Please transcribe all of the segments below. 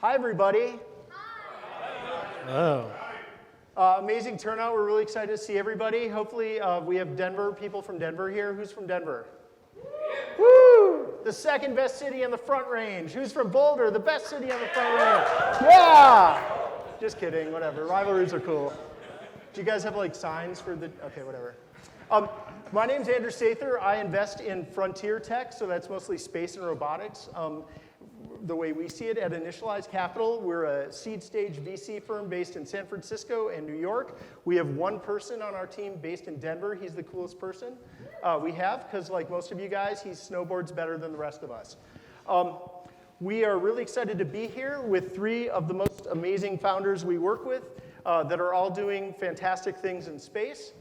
Hi, everybody. Oh. Amazing turnout. We're really excited to see everybody. Hopefully, we have people from Denver here. Who's from Denver? Woo! The second best city in the Front Range. Who's from Boulder? The best city on the Front Range. Yeah! Just kidding, whatever. Rivalries are cool. Do you guys have like signs for the, okay, whatever. My name's Andrew Sather. I invest in frontier tech, so that's mostly space and robotics. The way we see it at Initialized Capital, we're a seed stage VC firm based in San Francisco and New York. We have one person on our team based in Denver. He's the coolest person we have, because like most of you guys, he snowboards better than the rest of us. We are really excited to be here with three of the most amazing founders we work with that are all doing fantastic things in space.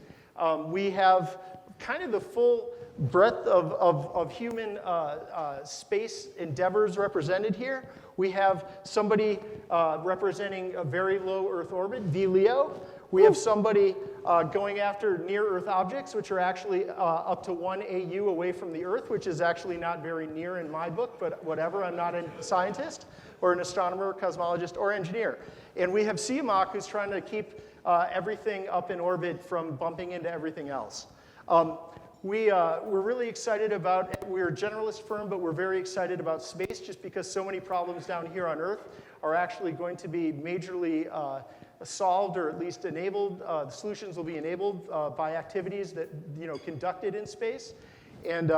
We have kind of the full breadth of human space endeavors represented here. We have somebody representing a very low Earth orbit, VLEO. We have somebody going after near-Earth objects, which are actually up to 1 AU away from the Earth, which is actually not very near in my book, but whatever, I'm not a scientist or an astronomer, cosmologist, or engineer. And we have Siamak, who's trying to keep everything up in orbit from bumping into everything else. We're really excited about, we're a generalist firm, but we're very excited about space just because so many problems down here on Earth are actually going to be majorly solved or at least enabled. The solutions will be enabled by activities that, conducted in space. And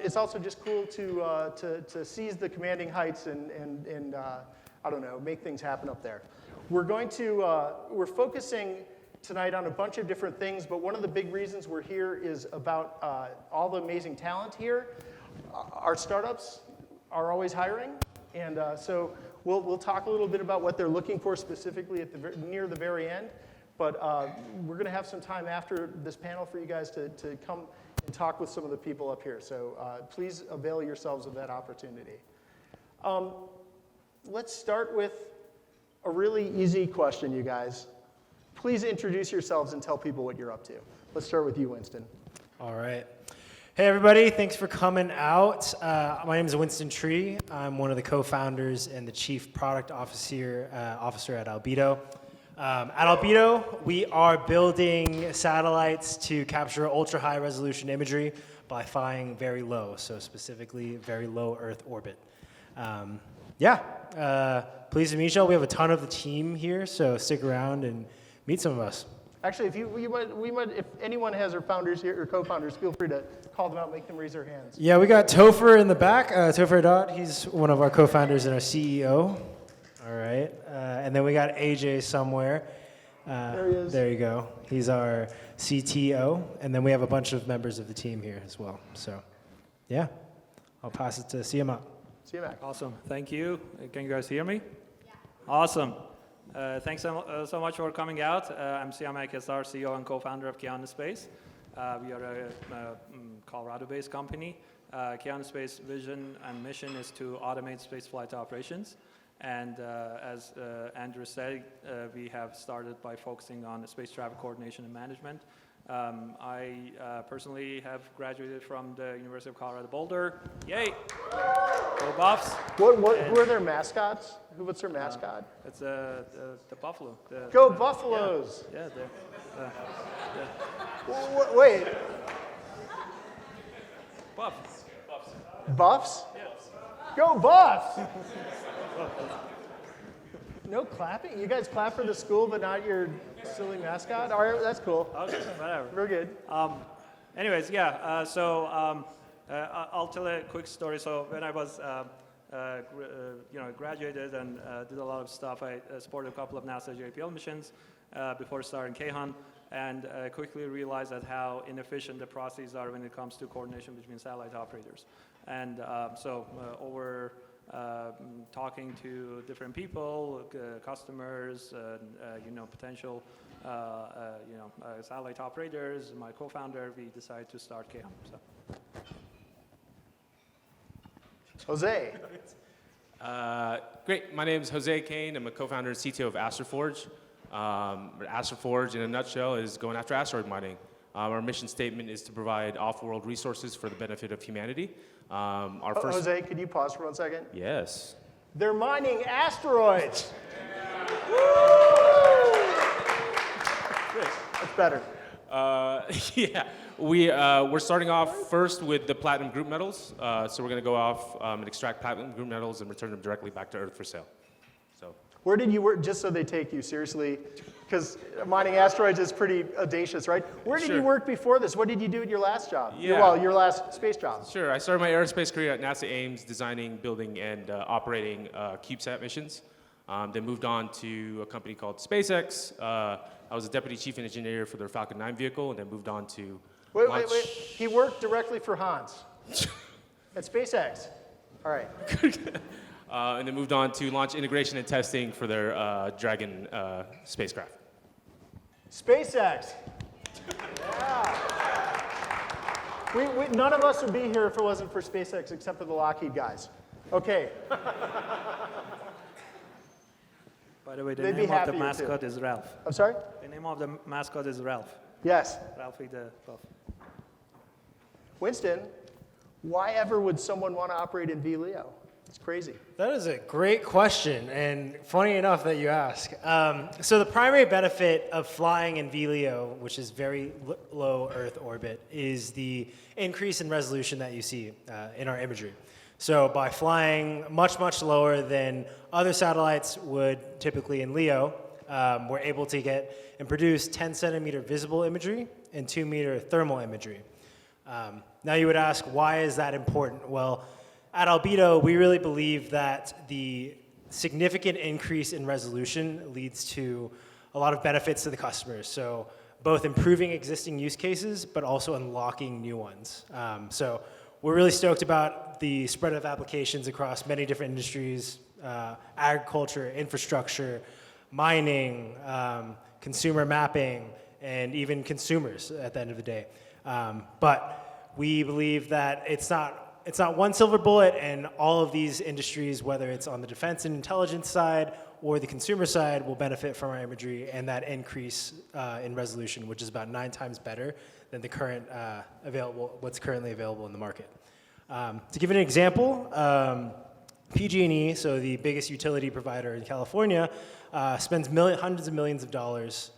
it's also just cool to seize the commanding heights and I don't know, make things happen up there. We're focusing tonight on a bunch of different things, but one of the big reasons we're here is about all the amazing talent here. Our startups are always hiring, and so we'll talk a little bit about what they're looking for specifically at near the very end, but we're going to have some time after this panel for you guys to come and talk with some of the people up here, so please avail yourselves of that opportunity. Let's start with a really easy question, you guys. Please introduce yourselves and tell people what you're up to. Let's start with you, Winston. All right. Hey, everybody. Thanks for coming out. My name is Winston Tri. I'm one of the co-founders and the chief product officer at Albedo. At Albedo, we are building satellites to capture ultra-high resolution imagery by flying very low, so specifically very low Earth orbit. Pleased to meet you all. We have a ton of the team here, so stick around and meet some of us. Actually, if anyone has their founders here or co-founders, feel free to call them out, make them raise their hands. Yeah, we got Topher in the back. Topher Dot, he's one of our co-founders and our CEO. All right, and then we got AJ somewhere. There he is. There you go. He's our CTO, and then we have a bunch of members of the team here as well. So, yeah, I'll pass it to Siamak. Siamak. Awesome. Thank you. Can you guys hear me? Yeah. Awesome. Thanks so much for coming out. I'm Siamak Hesar, CEO and co-founder of Kayhan Space. We are a Colorado-based company. Kayhan Space vision and mission is to automate spaceflight operations. And as Andrew said, we have started by focusing on space traffic coordination and management. I personally have graduated from the University of Colorado Boulder. Yay! Go Buffs! Who are their mascots? What's their mascot? It's the buffalo. Go Buffaloes! Yeah. Wait. Buffs. Buffs? Yes. Go Buffs! No clapping? You guys clap for the school, but not your silly mascot? All right, that's cool. Okay, whatever. We're good. Anyways, yeah. I'll tell a quick story. So when I was, graduated and did a lot of stuff, I supported a couple of NASA JPL missions before starting Kayhan, and quickly realized that how inefficient the processes are when it comes to coordination between satellite operators. And over talking to different people, customers, potential, satellite operators, my co-founder, we decided to start Kayhan. So. Jose. Great. My name is Jose Acain. I'm a co-founder and CTO of AstroForge. AstroForge, in a nutshell, is going after asteroid mining. Our mission statement is to provide off-world resources for the benefit of humanity. Jose, could you pause for 1 second? Yes. They're mining asteroids. That's better. Yeah, we're starting off first with the platinum group metals. So we're going to go off and extract platinum group metals and return them directly back to Earth for sale. So Where did you work, just so they take you seriously? Because mining asteroids is pretty audacious, right? Where did you Sure. work before this? What did you do at your last job? Yeah. Well, your last space job. sure, I started my aerospace career at NASA Ames, designing, building, and operating CubeSat missions. Then moved on to a company called SpaceX. I was a deputy chief engineer for their Falcon 9 vehicle, and then moved on to Wait. launch- He worked directly for Hans at SpaceX. All right. and then moved on to launch integration and testing for their Dragon spacecraft. SpaceX. Yeah. None of us would be here if it wasn't for SpaceX, except for the Lockheed guys. Okay. By the way, the They'd be name of the happier, too. mascot is Ralph. I'm sorry? The name of the mascot is Ralph. Yes. Ralphie the Puff. Winston, why ever would someone want to operate in VLEO? It's crazy. That is a great question, and funny enough that you ask. So the primary benefit of flying in VLEO, which is very low Earth orbit, is the increase in resolution that you see in our imagery. So by flying much, much lower than other satellites would typically in LEO, we're able to get and produce 10 centimeter visible imagery and 2 meter thermal imagery. Now you would ask, why is that important? Well, at Albedo, we really believe that the significant increase in resolution leads to a lot of benefits to the customers. So both improving existing use cases, but also unlocking new ones. So we're really stoked about the spread of applications across many different industries, agriculture, infrastructure, mining, consumer mapping, and even consumers at the end of the day. But we believe that it's not one silver bullet, and all of these industries, whether it's on the defense and intelligence side or the consumer side, will benefit from our imagery and that increase in resolution, which is about 9 times better than the current what's currently available in the market. To give an example, PG&E, so the biggest utility provider in California, spends hundreds of millions of dollars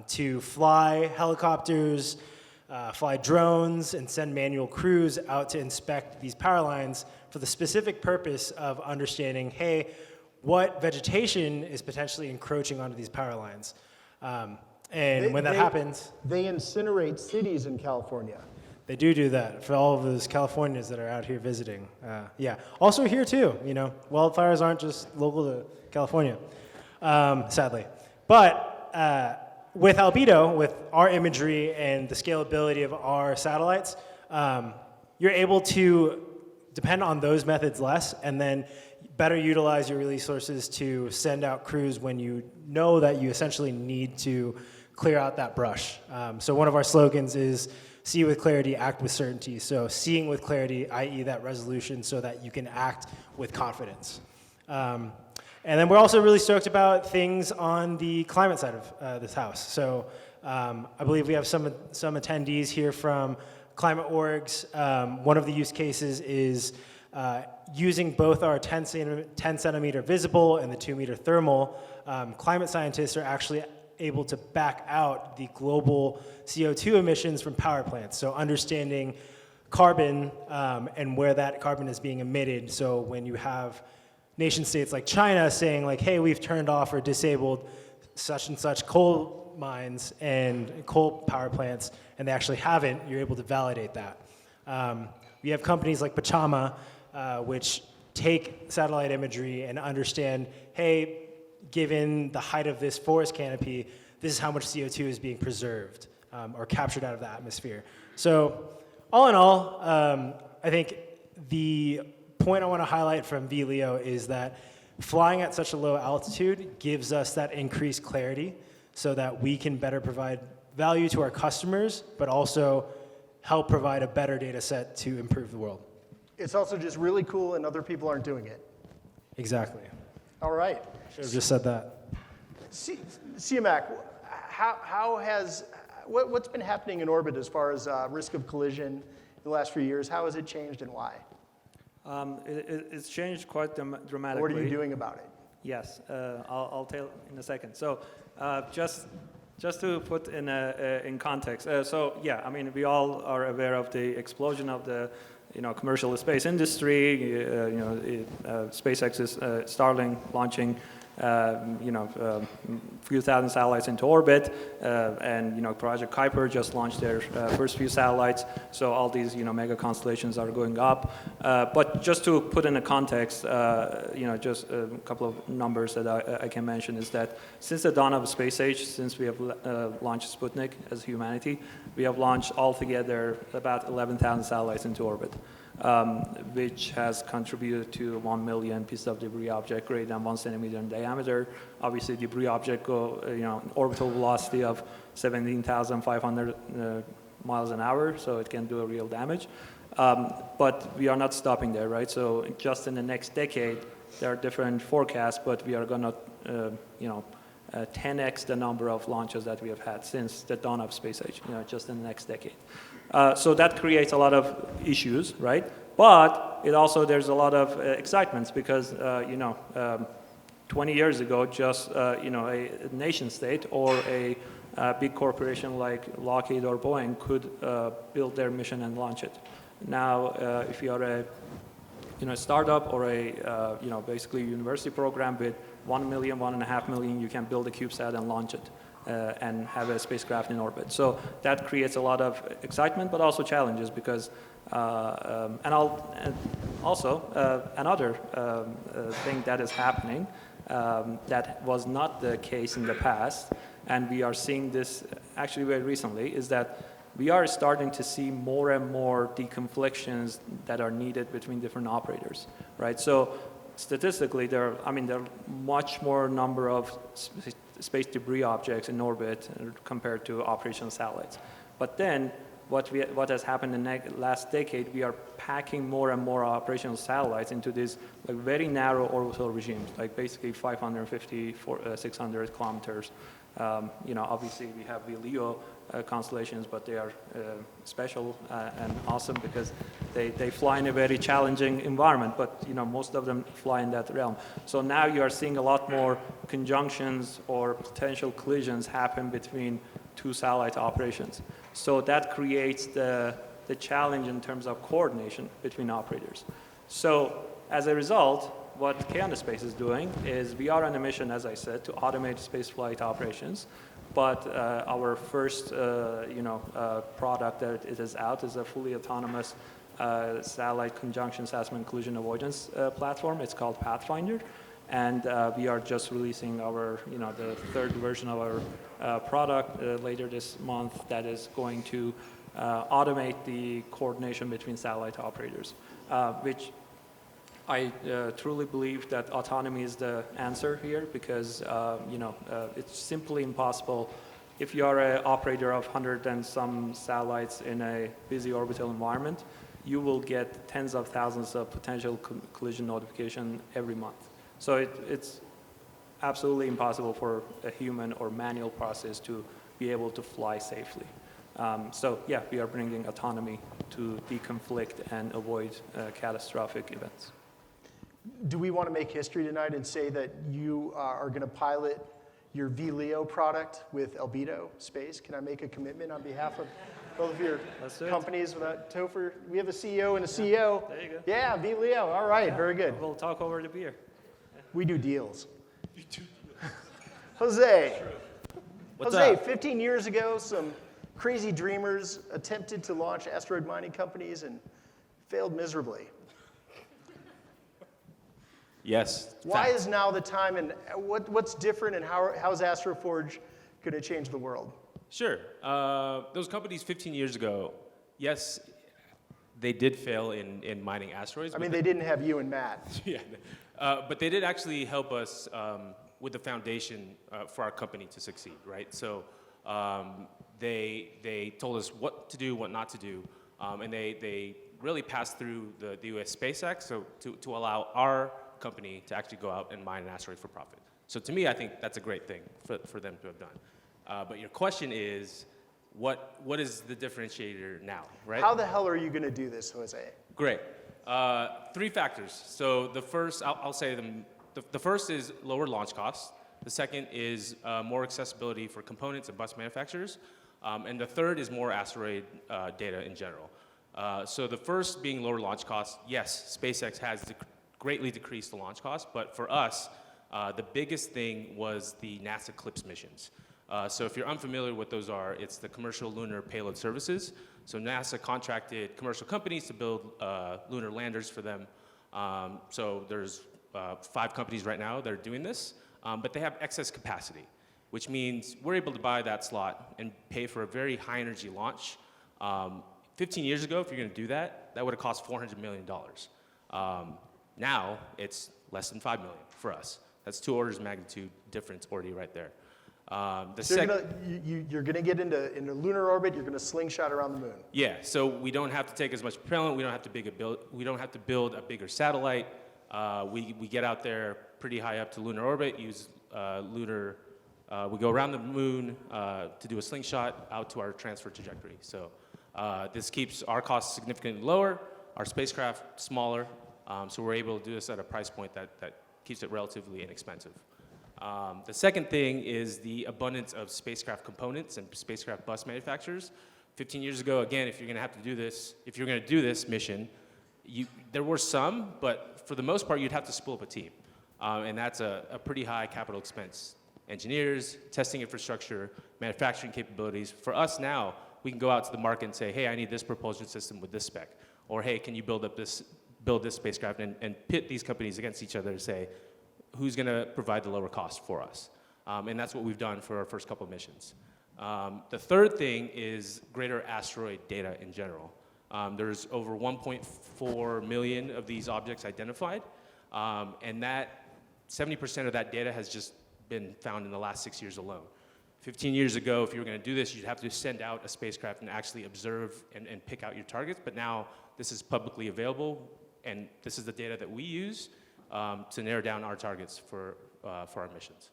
to fly helicopters, fly drones, and send manual crews out to inspect these power lines for the specific purpose of understanding, hey, what vegetation is potentially encroaching onto these power lines. And when that happens, They incinerate cities in California. they do that for all of those Californians that are out here visiting. Yeah, also here too, wildfires aren't just local to California, sadly. But with Albedo, with our imagery and the scalability of our satellites, you're able to depend on those methods less and then better utilize your resources to send out crews when you know that you essentially need to clear out that brush. So one of our slogans is see with clarity, act with certainty. So seeing with clarity, i.e. that resolution, so that you can act with confidence. And then we're also really stoked about things on the climate side of this house. So I believe we have some attendees here from climate orgs. One of the use cases is using both our 10 centimeter visible and the 2 meter thermal. Climate scientists are actually able to back out the global CO2 emissions from power plants. So understanding carbon and where that carbon is being emitted. So when you have nation states like China saying like, hey, we've turned off or disabled such and such coal mines and coal power plants, and they actually haven't, you're able to validate that. We have companies like Pachama, which take satellite imagery and understand, hey, given the height of this forest canopy, this is how much CO2 is being preserved or captured out of the atmosphere. So all in all, I think the point I want to highlight from VLEO is that flying at such a low altitude gives us that increased clarity so that we can better provide value to our customers, but also help provide a better data set to improve the world. It's also just really cool and other people aren't doing it. Exactly. All right. Should have just said that. Siamak, what's been happening in orbit as far as risk of collision in the last few years? How has it changed and why? It's changed quite dramatically. What are you doing about it? Yes, I'll tell in a second. So just to put in context, so yeah, I mean, we all are aware of the explosion of the commercial space industry. SpaceX's Starlink launching few thousand satellites into orbit, and Project Kuiper just launched their first few satellites. So all these mega constellations are going up. But just to put in a context, just a couple of numbers that I can mention is that since the dawn of the space age, since we have launched Sputnik as humanity, we have launched altogether about 11,000 satellites into orbit. Which has contributed to 1 million pieces of debris object greater than 1 centimeter in diameter. Obviously, debris object orbital velocity of 17,500 miles an hour, so it can do a real damage. But we are not stopping there, right? So just in the next decade, there are different forecasts, but we are going to, 10x the number of launches that we have had since the dawn of space age, just in the next decade. So that creates a lot of issues, right? But it also, there's a lot of excitements because, 20 years ago, just, a nation state or a big corporation like Lockheed or Boeing could build their mission and launch it. Now, if you are a startup or a, basically university program with 1 million, 1.5 million, you can build a CubeSat and launch it. And have a spacecraft in orbit. So that creates a lot of excitement, but also challenges because, another thing that is happening that was not the case in the past, and we are seeing this actually very recently, is that we are starting to see more and more deconflictions that are needed between different operators, right? So statistically, there are much more number of space debris objects in orbit compared to operational satellites. But then, what has happened in the last decade, we are packing more and more operational satellites into these very narrow orbital regimes, like basically 550, 600 kilometers. Obviously we have the LEO constellations, but they are special and awesome because they fly in a very challenging environment, but most of them fly in that realm. So now you are seeing a lot more conjunctions or potential collisions happen between two satellite operations. So that creates the challenge in terms of coordination between operators. So as a result, what Kayhan Space is doing is we are on a mission, as I said, to automate spaceflight operations. But our first, product that it is out is a fully autonomous satellite conjunction assessment collision avoidance platform. It's called Pathfinder, and we are just releasing our, the third version of our product later this month that is going to automate the coordination between satellite operators, which I truly believe that autonomy is the answer here because, it's simply impossible. If you are an operator of 100 and some satellites in a busy orbital environment, you will get tens of thousands of potential collision notification every month. So it's absolutely impossible for a human or manual process to be able to fly safely. So yeah, we are bringing autonomy to deconflict and avoid catastrophic events. Do we want to make history tonight and say that you are going to pilot your VLEO product with Albedo Space? Can I make a commitment on behalf of both of your companies without Topher? We have a CEO and a CEO. There you go. Yeah, VLEO. All right, yeah. Very good. We'll talk over the beer. We do deals. You do deals. Jose. What's Jose, up? 15 years ago, some crazy dreamers attempted to launch asteroid mining companies and failed miserably. Yes. Why fact. is now the time, and what's different, and how's AstroForge going to change the world? Sure. Those companies 15 years ago, yes, they did fail in mining asteroids. I mean, they didn't have you and Matt. Yeah. But they did actually help us with the foundation for our company to succeed, right? So they told us what to do, what not to do, and they really passed through the U.S. Space Act so to allow our company to actually go out and mine an asteroid for profit. So to me, I think that's a great thing for them to have done. But your question is, what is the differentiator now, right? How the hell are you going to do this, Jose? Great. Three factors. So the first, I'll say them. The first is lower launch costs. The second is more accessibility for components and bus manufacturers. And the third is more asteroid data in general. So the first being lower launch costs. Yes, SpaceX has greatly decreased the launch costs, but for us, the biggest thing was the NASA CLPS missions. So if you're unfamiliar with what those are, it's the Commercial Lunar Payload Services. So NASA contracted commercial companies to build lunar landers for them. So there's 5 companies right now that are doing this, but they have excess capacity, which means we're able to buy that slot and pay for a very high energy launch. 15 years ago, if you're gonna do that, that would have cost $400 million. Now, it's less than $5 million for us. That's 2 orders of magnitude difference already right there. So you're gonna get into lunar orbit. You're gonna slingshot around the moon. Yeah, so we don't have to take as much propellant. We don't have to build a bigger satellite. We get out there pretty high up to lunar orbit. Use we go around the moon to do a slingshot out to our transfer trajectory. So this keeps our costs significantly lower, our spacecraft smaller. So we're able to do this at a price point that keeps it relatively inexpensive. The second thing is the abundance of spacecraft components and spacecraft bus manufacturers. 15 years ago, again, if you're going to do this mission, there were some, but for the most part, you'd have to split up a team. And that's a pretty high capital expense. Engineers, testing infrastructure, manufacturing capabilities. For us now, we can go out to the market and say, hey, I need this propulsion system with this spec. Or hey, can you build this spacecraft and pit these companies against each other to say, who's going to provide the lower cost for us? And that's what we've done for our first couple of missions. The third thing is greater asteroid data in general. There's over 1.4 million of these objects identified, and that 70% of that data has just been found in the last 6 years alone. 15 years ago, if you were going to do this, you'd have to send out a spacecraft and actually observe and pick out your targets, but now this is publicly available, and this is the data that we use to narrow down our targets for our missions.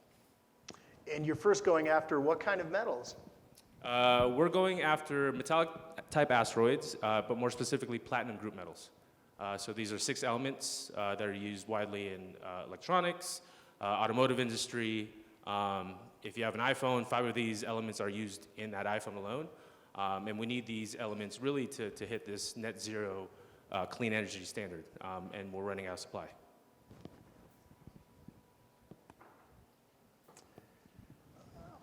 And you're first going after what kind of metals? We're going after metallic type asteroids, but more specifically platinum group metals. So these are 6 elements that are used widely in electronics, automotive industry. If you have an iPhone, 5 of these elements are used in that iPhone alone. And we need these elements really to hit this net zero clean energy standard, and we're running out of supply.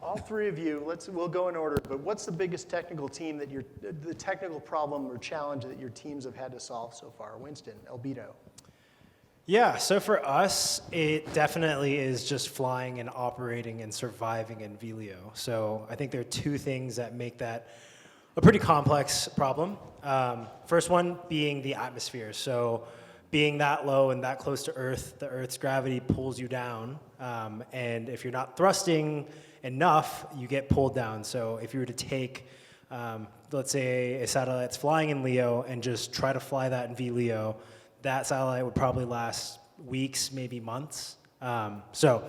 All 3 of you, we'll go in order, but what's the biggest technical team the technical problem or challenge that your teams have had to solve so far? Winston, Albedo. Yeah, so for us, it definitely is just flying and operating and surviving in VLEO. So I think there are 2 things that make that a pretty complex problem. First one being the atmosphere. So being that low and that close to Earth, the Earth's gravity pulls you down. And if you're not thrusting enough, you get pulled down. So if you were to take, let's say, a satellite that's flying in LEO and just try to fly that in VLEO, that satellite would probably last weeks, maybe months. So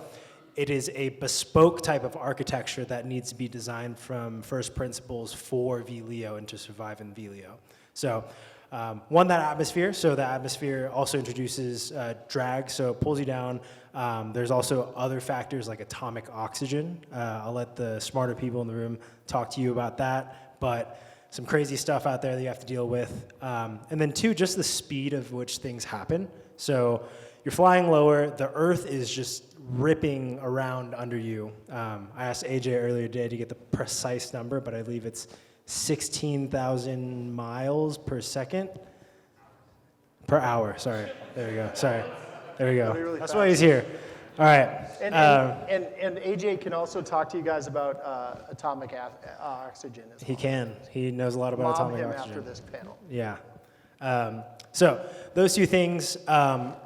it is a bespoke type of architecture that needs to be designed from first principles for VLEO and to survive in VLEO. So that atmosphere. So the atmosphere also introduces drag, so it pulls you down. There's also other factors like atomic oxygen. I'll let the smarter people in the room talk to you about that, but some crazy stuff out there that you have to deal with. And then 2, just the speed of which things happen. So you're flying lower, the Earth is just ripping around under you. I asked AJ earlier today to get the precise number, but I believe it's 16,000 miles per second. Per hour, sorry. There we go, sorry. There we go. Really That's fast. why he's here. All right. And AJ can also talk to you guys about atomic oxygen as well. He can. He knows a lot about Mob atomic him oxygen. after this panel. Yeah. So those 2 things,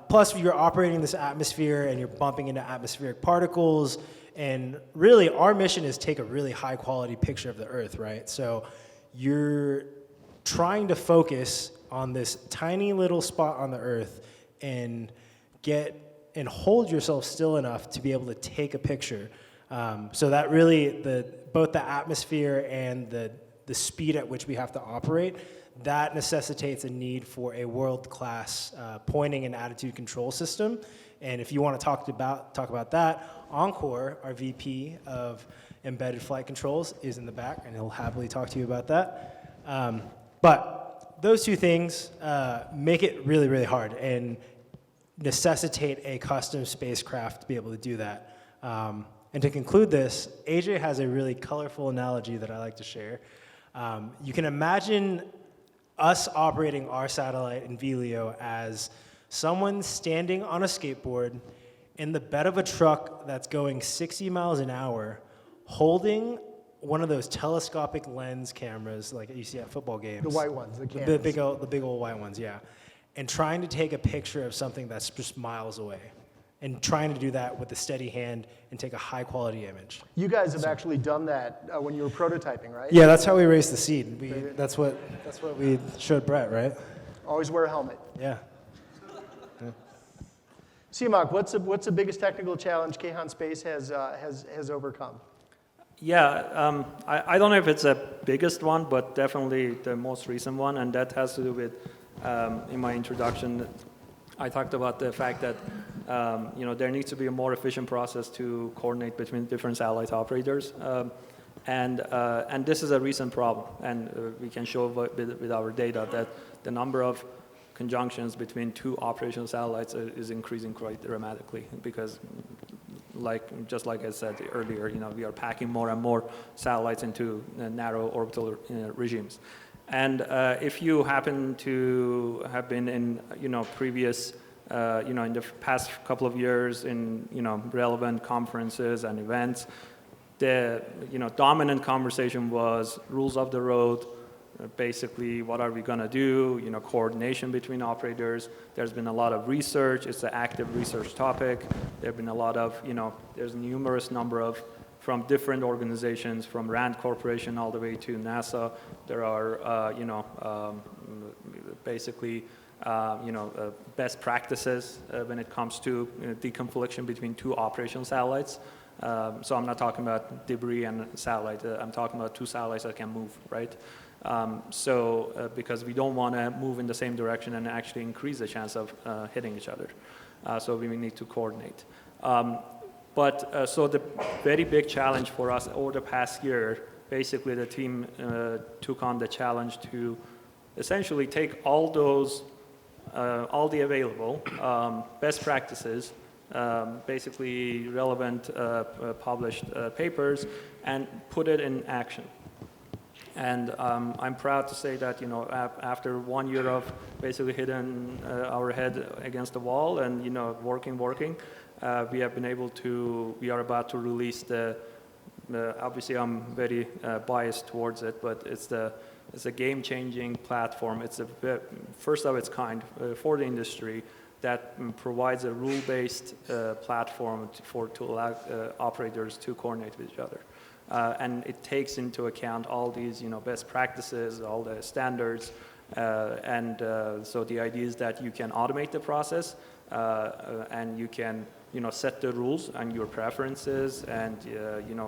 plus you're operating this atmosphere and you're bumping into atmospheric particles, and really our mission is take a really high quality picture of the Earth, right? So you're trying to focus on this tiny little spot on the Earth and hold yourself still enough to be able to take a picture. So that really, both the atmosphere and the speed at which we have to operate, that necessitates a need for a world-class pointing and attitude control system. And if you want to talk about that, Encore, our VP of Embedded Flight Controls, is in the back, and he'll happily talk to you about that. But those two things make it really, really hard and necessitate a custom spacecraft to be able to do that. And to conclude this, AJ has a really colorful analogy that I like to share. You can imagine us operating our satellite in VLEO as someone standing on a skateboard in the bed of a truck that's going 60 miles an hour, holding one of those telescopic lens cameras like you see at football games. The white ones, the The cans. big old white ones, yeah. And trying to take a picture of something that's just miles away. And trying to do that with a steady hand and take a high quality image. You guys have actually done that when you were prototyping, right? Yeah, that's how we raised the seed. That's what we showed Brett, right? Always wear a helmet. Yeah. Siamak, what's the biggest technical challenge Kayhan Space has overcome? Yeah, I don't know if it's the biggest one, but definitely the most recent one, and that has to do with, in my introduction, I talked about the fact that there needs to be a more efficient process to coordinate between different satellite operators, and this is a recent problem, and we can show with our data that the number of conjunctions between two operational satellites is increasing quite dramatically because, just like I said earlier, we are packing more and more satellites into narrow orbital regimes. And if you happen to have been in, previous, in the past couple of years in, relevant conferences and events, the, dominant conversation was rules of the road. Basically, what are we going to do? Coordination between operators. There's been a lot of research. It's an active research topic. There have been a lot of, there's numerous number of, from different organizations, from RAND Corporation all the way to NASA. There are, best practices when it comes to deconfliction between two operational satellites. So I'm not talking about debris and satellite. I'm talking about two satellites that can move, right? Because we don't want to move in the same direction and actually increase the chance of hitting each other. So we need to coordinate. So the very big challenge for us over the past year, basically the team took on the challenge to essentially take all those, all the available best practices, basically relevant published papers, and put it in action. And I'm proud to say that, after 1 year of basically hitting our head against the wall and, working, we have been able to, we are about to release obviously I'm very biased towards it, but it's a game-changing platform. It's the first of its kind for the industry that provides a rule-based platform to allow operators to coordinate with each other. And it takes into account all these, best practices, all the standards, so the idea is that you can automate the process, and you can, set the rules and your preferences, and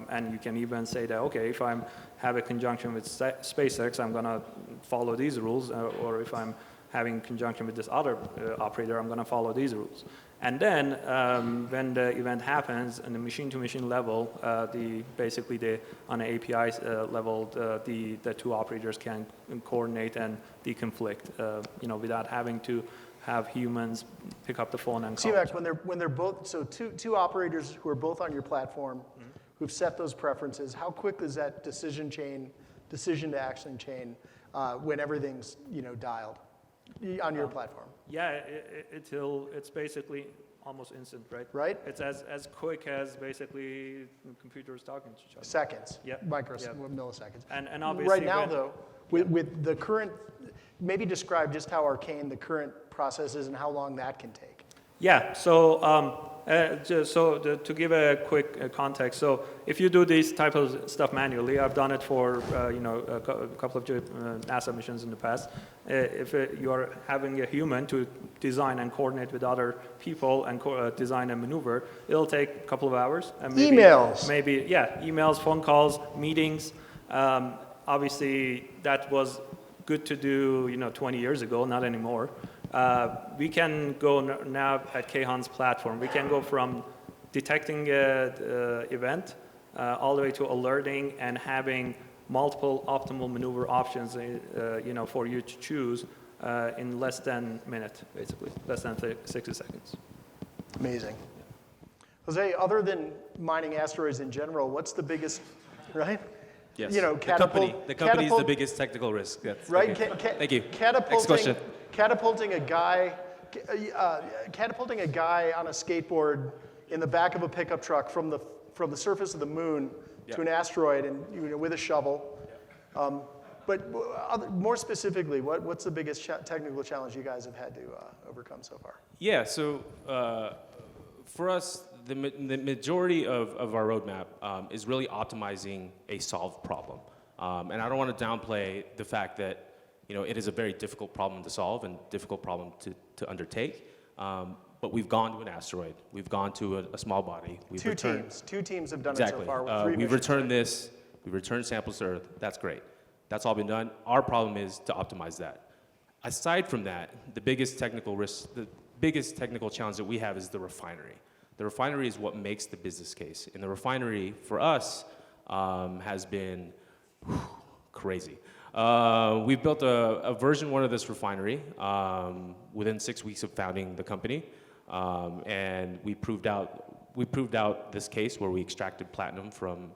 and you can even say that, okay, if I have a conjunction with SpaceX, I'm going to follow these rules, or if I'm having conjunction with this other operator, I'm going to follow these rules. And then when the event happens on the machine-to-machine level, on the API level, the two operators can coordinate and deconflict, without having to have humans pick up the phone and call. Siamak, when they're both, so two operators who are both on your platform, who've set those preferences, how quick is that decision to action chain when everything's dialed on your platform? Yeah, it's basically almost instant, right? Right? It's as quick as basically computers talking to each other. Seconds. Yep. Milliseconds. And obviously right now, though, with the current, maybe describe just how arcane the current process is and how long that can take. Yeah, so to give a quick context, so if you do this type of stuff manually, I've done it for a couple of NASA missions in the past. If you are having a human to design and coordinate with other people and design a maneuver, it'll take a couple of hours. And Emails. Emails, phone calls, meetings. Obviously, that was good to do, 20 years ago, not anymore. We can go now at Kayhan's platform. We can go from detecting an event all the way to alerting and having multiple optimal maneuver options, for you to choose in less than a minute, basically, less than 60 seconds. Amazing. Jose, other than mining asteroids in general, what's the biggest, right? Yes. The Catapult, company is the biggest technical risk. That's, right? okay. Thank you. Catapulting Next question. catapulting a guy on a skateboard in the back of a pickup truck from the surface of the moon to an asteroid, and with a shovel. But more specifically, what's the biggest technical challenge you guys have had to overcome so far? Yeah. So for us, the majority of our roadmap is really optimizing a solved problem. And I don't want to downplay the fact that it is a very difficult problem to solve and difficult problem to undertake. But we've gone to an asteroid. We've gone to a small body. Two teams have done it so far. With 3 missions. We've returned this. We've returned samples to Earth. That's great. That's all been done. Our problem is to optimize that. Aside from that, the biggest technical risk, the biggest technical challenge that we have is the refinery. The refinery is what makes the business case. And the refinery, for us, has been crazy. We built a version 1 of this refinery within 6 weeks of founding the company. And we proved out this case where we extracted platinum from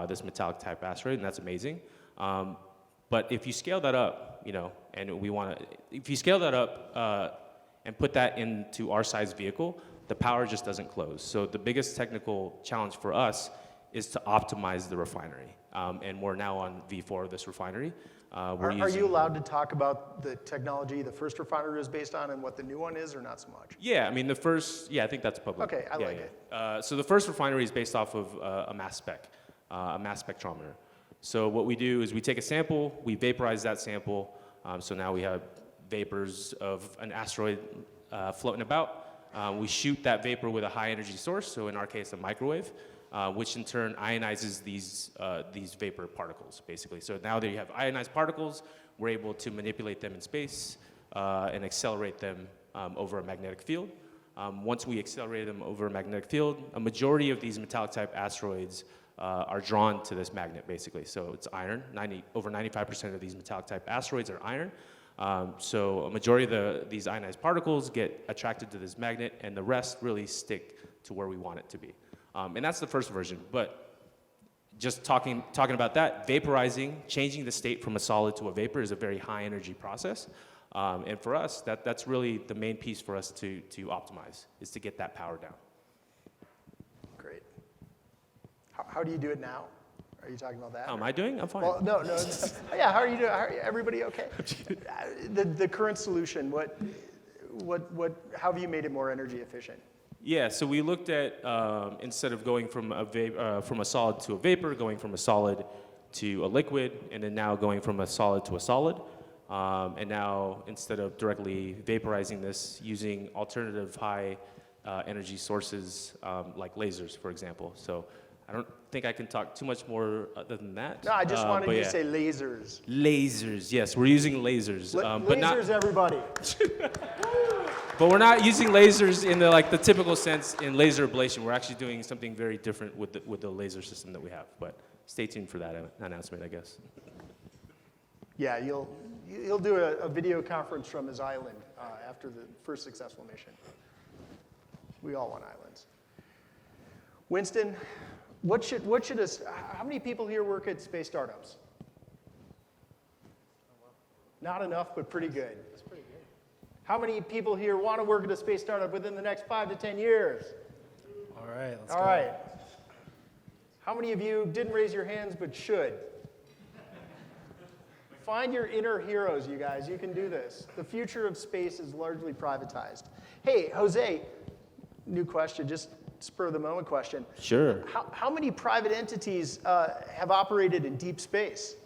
this metallic type asteroid, and that's amazing. But if you scale that up, if you scale that up and put that into our size vehicle, the power just doesn't close. So the biggest technical challenge for us is to optimize the refinery. And we're now on V4 of this refinery. Are you allowed to talk about the technology the first refinery was based on and what the new one is, or not so much? Yeah, I mean, I think that's public. Okay, I like it. So the first refinery is based off of a mass spectrometer. So what we do is we take a sample, we vaporize that sample. So now we have vapors of an asteroid floating about. We shoot that vapor with a high energy source, so in our case, a microwave, which in turn ionizes these vapor particles, basically. So now that you have ionized particles, we're able to manipulate them in space and accelerate them over a magnetic field. Once we accelerate them over a magnetic field, a majority of these metallic type asteroids are drawn to this magnet, basically. So it's iron. Over 95% of these metallic type asteroids are iron. So a majority of these ionized particles get attracted to this magnet, and the rest really stick to where we want it to be. And that's the first version. But just talking about that, vaporizing, changing the state from a solid to a vapor is a very high energy process. And for us, that's really the main piece for us to optimize, is to get that power down. Great. How do you do it now? Are you talking about that? How am I doing? I'm fine. Well, no. Yeah, how are you doing? Everybody okay? The current solution, how have you made it more energy efficient? Yeah, so we looked at, instead of going from a solid to a vapor, going from a solid to a liquid, and then now going from a solid to a solid. And now, instead of directly vaporizing this, using alternative high energy sources like lasers, for example. So I don't think I can talk too much more other than that. No, I just wanted you to say lasers. Lasers, yes, we're using lasers. But lasers, everybody. But we're not using lasers in the typical sense in laser ablation. We're actually doing something very different with the laser system that we have. But stay tuned for that announcement, I guess. Yeah, you'll do a video conference from his island after the first successful mission. We all want islands. Winston, how many people here work at space startups? Not enough, but pretty good. That's pretty good. How many people here want to work at a space startup within the next 5 to 10 years? All right, let's go. All right. How many of you didn't raise your hands but should? Find your inner heroes, you guys. You can do this. The future of space is largely privatized. Hey, Jose, new question, just spur of the moment question. Sure. How many private entities have operated in deep space?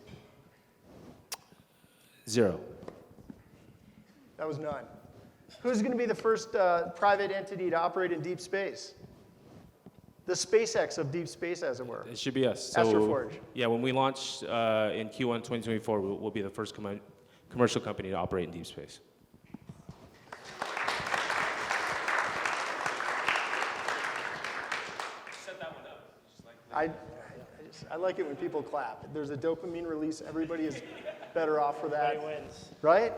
0. That was none. Who's going to be the first private entity to operate in deep space? The SpaceX of deep space, as it were. It should be us. So, AstroForge. Yeah, when we launch in Q1 2024, we'll be the first commercial company to operate in deep space. I like it when people clap. There's a dopamine release. Everybody is better off for that. Everybody wins. Right?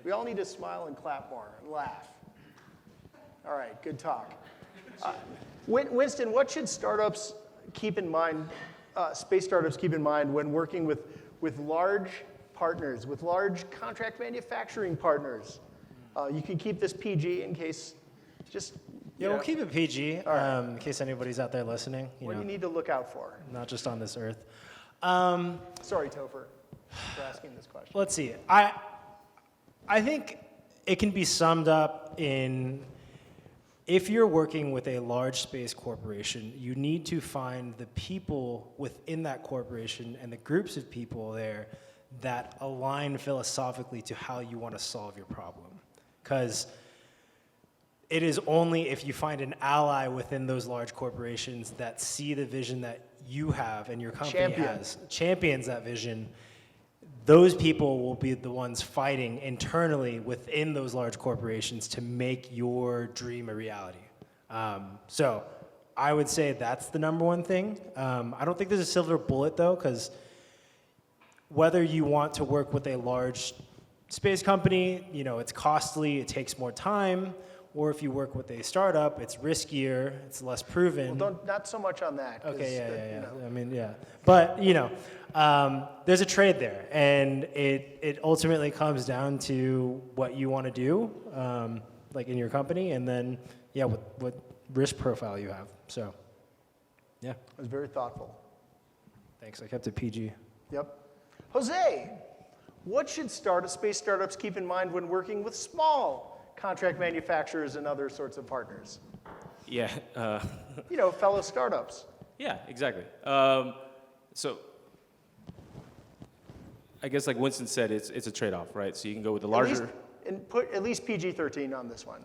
We all need to smile and clap more and laugh. All right, good talk. Winston, what should startups keep in mind, space startups keep in mind when working with large partners, with large contract manufacturing partners? You can keep this PG in case just... Yeah, we'll keep it PG right. in case anybody's out there listening. What do you need to look out for? Not just on this earth. Sorry, Topher, for asking this question. Let's see. I think it can be summed up in, if you're working with a large space corporation, you need to find the people within that corporation and the groups of people there that align philosophically to how you want to solve your problem. Because it is only if you find an ally within those large corporations that see the vision that you have and your company champions that vision, those people will be the ones fighting internally within those large corporations to make your dream a reality. So I would say that's the number one thing. I don't think there's a silver bullet though, because whether you want to work with a large space company, it's costly, it takes more time, or if you work with a startup, it's riskier, it's less proven. Well, not so much on that. Okay, yeah. I mean, yeah. But, there's a trade there, and it ultimately comes down to what you want to do, like in your company, and then, what risk profile you have. So, yeah. It was very thoughtful. Thanks, I kept it PG. Yep. Jose, what should space startups keep in mind when working with small contract manufacturers and other sorts of partners? Yeah. Fellow startups. Yeah, exactly. So I guess like Winston said, it's a trade-off, right? So you can go with the larger... Put at least PG-13 on this one.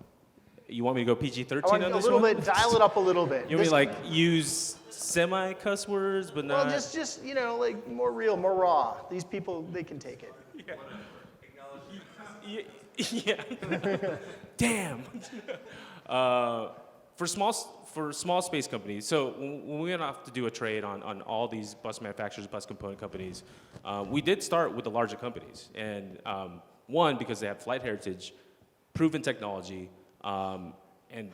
You want me to go PG-13 I want on a this little one? bit, dial it up a little bit. You want me to use semi-cuss words, but not... Well, just more real, more raw. These people, they can take it. Yeah. Damn. For small space companies, so when we went off to do a trade on all these bus manufacturers, bus component companies, we did start with the larger companies. And one, because they have flight heritage, proven technology, and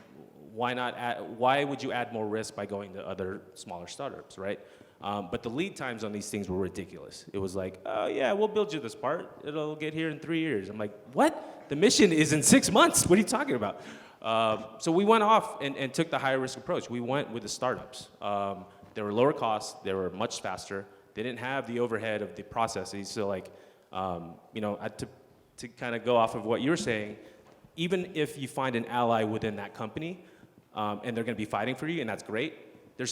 why would you add more risk by going to other smaller startups, right? But the lead times on these things were ridiculous. It was like, oh yeah, we'll build you this part. It'll get here in 3 years. I'm like, what? The mission is in 6 months. What are you talking about? So we went off and took the higher risk approach. We went with the startups. They were lower cost. They were much faster. They didn't have the overhead of the processes. So to kind of go off of what you're saying, even if you find an ally within that company, and they're going to be fighting for you, and that's great, they're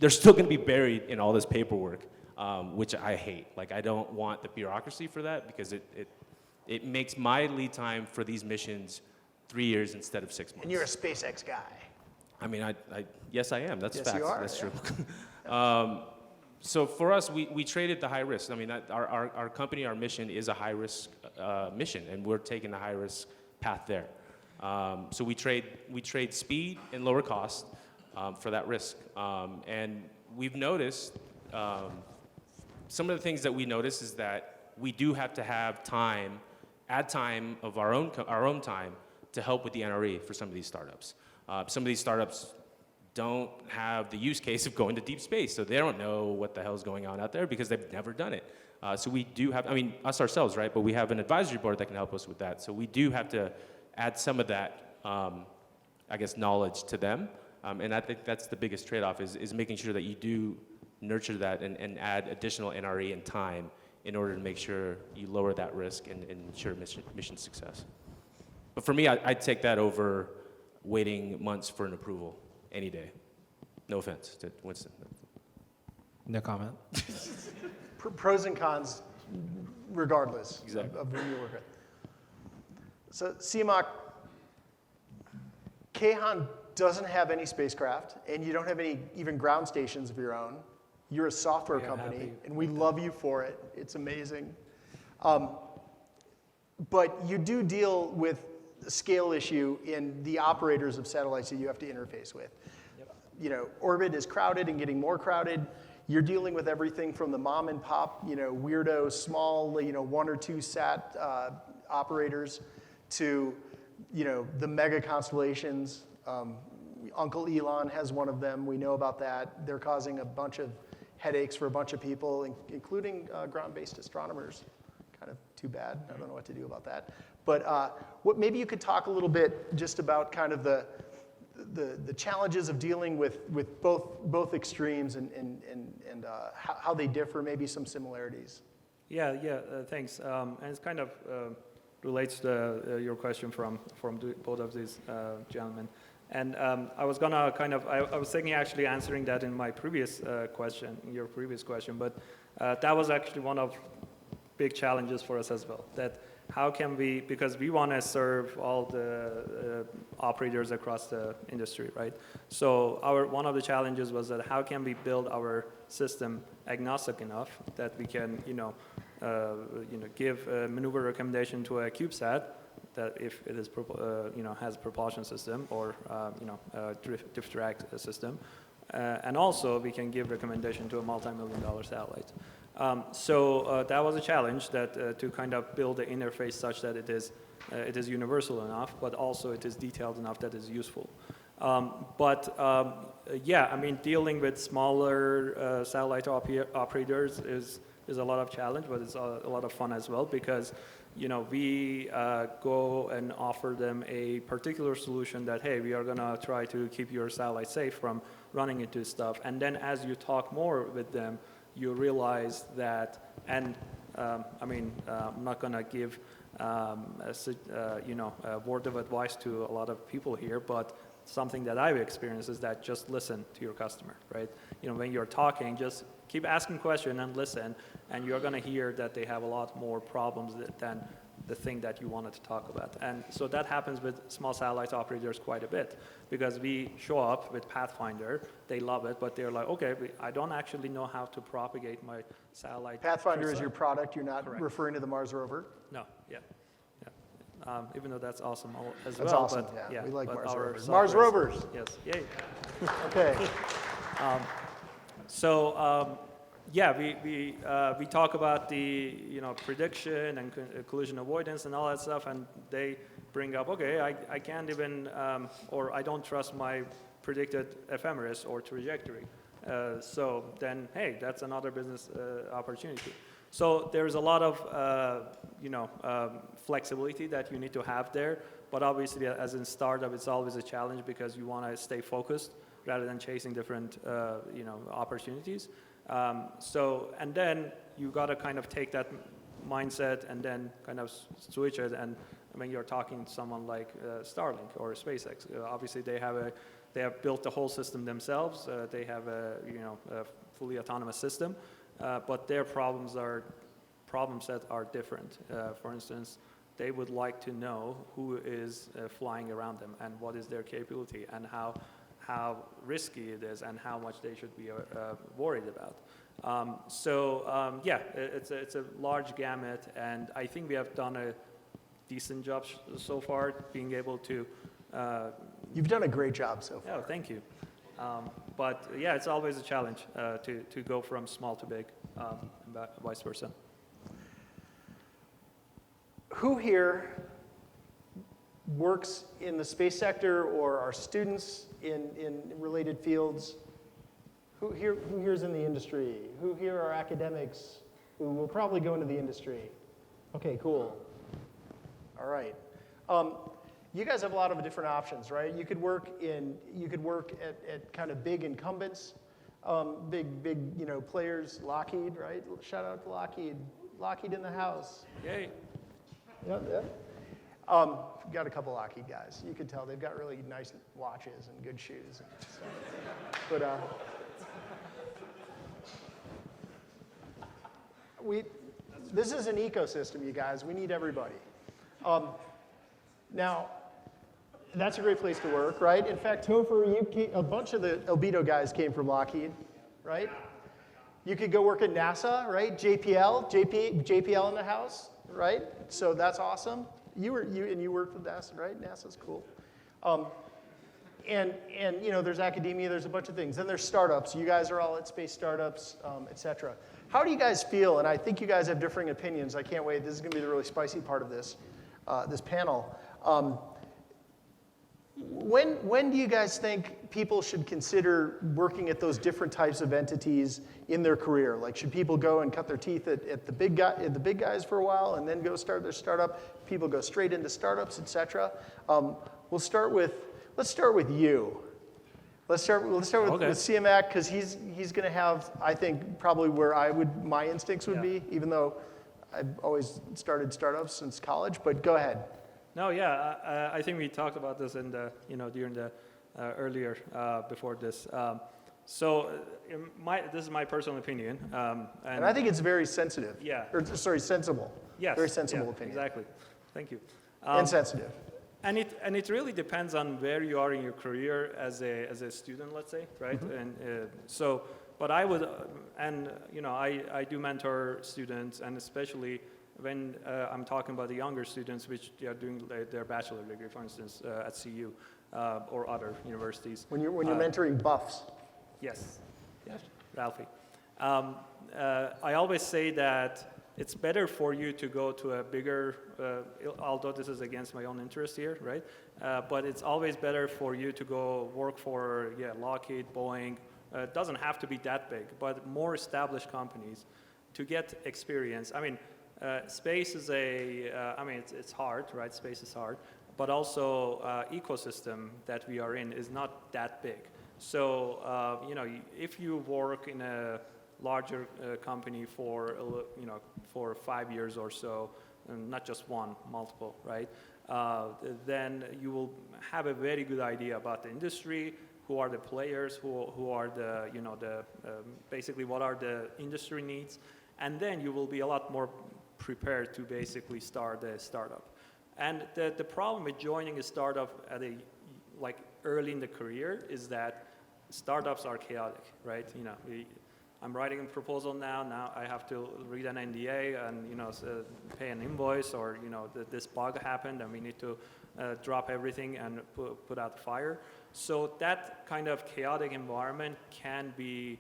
still going to be buried in all this paperwork, which I hate. Like, I don't want the bureaucracy for that, because it makes my lead time for these missions 3 years instead of 6 months. And you're a SpaceX guy. I mean, yes, I am. That's yes, facts. You are, that's yeah. true. So for us, we traded the high risk. I mean, our company, our mission is a high risk mission, and we're taking the high risk path there. So we trade speed and lower cost for that risk. And we've noticed, some of the things that we notice is that we do have to have add time of our own time to help with the NRE for some of these startups. Some of these startups don't have the use case of going to deep space, so they don't know what the hell is going on out there because they've never done it. So we do have, us ourselves, right? But we have an advisory board that can help us with that. So we do have to add some of that, knowledge to them. And I think that's the biggest trade-off is making sure that you do nurture that and add additional NRE and time in order to make sure you lower that risk and ensure mission success. But for me, I'd take that over waiting months for an approval any day. No offense to Winston. No comment. Pros and cons, regardless Exactly. of who you work with. So, Siamak, Kayhan doesn't have any spacecraft, and you don't have any even ground stations of your own. You're a software company, and we love you for it. It's amazing. but you do deal with the scale issue in the operators of satellites that you have to interface with. You know, orbit is crowded and getting more crowded. You're dealing with everything from the mom and pop, you know, weirdo, small, you know, 1 or 2 sat operators to, you know, the mega constellations. Uncle Elon has one of them. We know about that. They're causing a bunch of headaches for a bunch of people, including ground-based astronomers. Kind of too bad. I don't know what to do about that. But maybe you could talk a little bit just about kind of the challenges of dealing with both extremes and how they differ, maybe some similarities. Thanks. And it kind of relates to your question from both of these gentlemen. And I was gonna I was thinking actually answering that in my previous question, your previous question, but that was actually one of big challenges for us as well. That how can we, because we want to serve all the operators across the industry, right? So one of the challenges was that how can we build our system agnostic enough that we can, give a maneuver recommendation to a CubeSat that if it is, has a propulsion system or, drift drag system, and also we can give recommendation to a multi-million-dollar satellite. So that was a challenge that to kind of build the interface such that it is universal enough, but also it is detailed enough that is useful. Dealing with smaller satellite operators is a lot of challenge, but it's a lot of fun as well because, we go and offer them a particular solution that, hey, we are gonna try to keep your satellite safe from running into stuff. And then as you talk more with them, you realize that, and I'm not gonna give a word of advice to a lot of people here, but something that I've experienced is that just listen to your customer, right? When you're talking, just keep asking questions and listen, and you're gonna hear that they have a lot more problems than the thing that you wanted to talk about. And so that happens with small satellite operators quite a bit, because we show up with Pathfinder, they love it, but they're like, okay, I don't actually know how to propagate my satellite. Pathfinder is your product, you're not Correct. referring to the Mars rover? No, yeah. Even though that's awesome as that's well. Awesome, but, yeah. We like Mars our rovers. Mars rovers! Yes, yay. Okay. We talk about the prediction and collision avoidance and all that stuff, and they bring up, okay, I can't even or I don't trust my predicted ephemeris or trajectory. So then, hey, that's another business opportunity. So there's a lot of flexibility that you need to have there, but obviously as in startup, it's always a challenge because you want to stay focused rather than chasing different opportunities. And then you got to kind of take that mindset and then kind of switch it. And when you're talking to someone like Starlink or SpaceX, obviously they have built the whole system themselves. They have a fully autonomous system, but their problem set are different. For instance, they would like to know who is flying around them and what is their capability and how risky it is and how much they should be worried about. It's a large gamut, and I think we have done a decent job so far being able to. You've done a great job so far. Oh, thank you. But yeah, it's always a challenge to go from small to big, and vice versa. Who here works in the space sector or are students in related fields? Who here is in the industry? Who here are academics who will probably go into the industry? Okay, cool. All right. You guys have a lot of different options, right? You could work at kind of big incumbents, big players. Lockheed, right? Shout out to Lockheed. Lockheed in the house. Yay. Yep. Got a couple Lockheed guys. You can tell they've got really nice watches and good shoes. And stuff. But this is an ecosystem, you guys. We need everybody. Now, that's a great place to work, right? In fact, Topher, a bunch of the Albedo guys came from Lockheed, right? You could go work at NASA, right? JPL in the house. right? So that's awesome. You worked with NASA, right? NASA's cool. And there's academia, there's a bunch of things. Then there's startups. You guys are all at space startups, et cetera. How do you guys feel? And I think you guys have differing opinions. I can't wait. This is going to be the really spicy part of this panel. When do you guys think people should consider working at those different types of entities in their career? Like, should people go and cut their teeth at the big guys for a while and then go start their startup? People go straight into startups, et cetera. Let's start with you. Let's start with Siamak, because he's going to have, I think, probably where my instincts would be, even though I've always started startups since college. But go ahead. No, yeah, I think we talked about this in the, during the earlier before this. This is my personal opinion, and I think it's very sensitive. Yeah. Sensible. Yes. Very sensible opinion. Exactly. Thank you. And sensitive. And it really depends on where you are in your career as a student, let's say, right? Mm-hmm. But I would, I do mentor students, and especially when I'm talking about the younger students, which they are doing their bachelor degree, for instance, at CU or other universities. When you're mentoring buffs. Yes, Ralphie. I always say that it's better for you to go to a bigger, although this is against my own interest here, right? But it's always better for you to go work for, Lockheed, Boeing. It doesn't have to be that big, but more established companies to get experience. I mean, space is it's hard, right? Space is hard, but also ecosystem that we are in is not that big. So, if you work in a larger company for 5 years or so, and not just one, multiple, right? Then you will have a very good idea about the industry, who are the players, who are the, basically what are the industry needs, and then you will be a lot more prepared to basically start a startup. And the problem with joining a startup at early in the career is that startups are chaotic, right? I'm writing a proposal now I have to read an NDA and pay an invoice, or this bug happened and we need to drop everything and put out the fire. So that kind of chaotic environment can be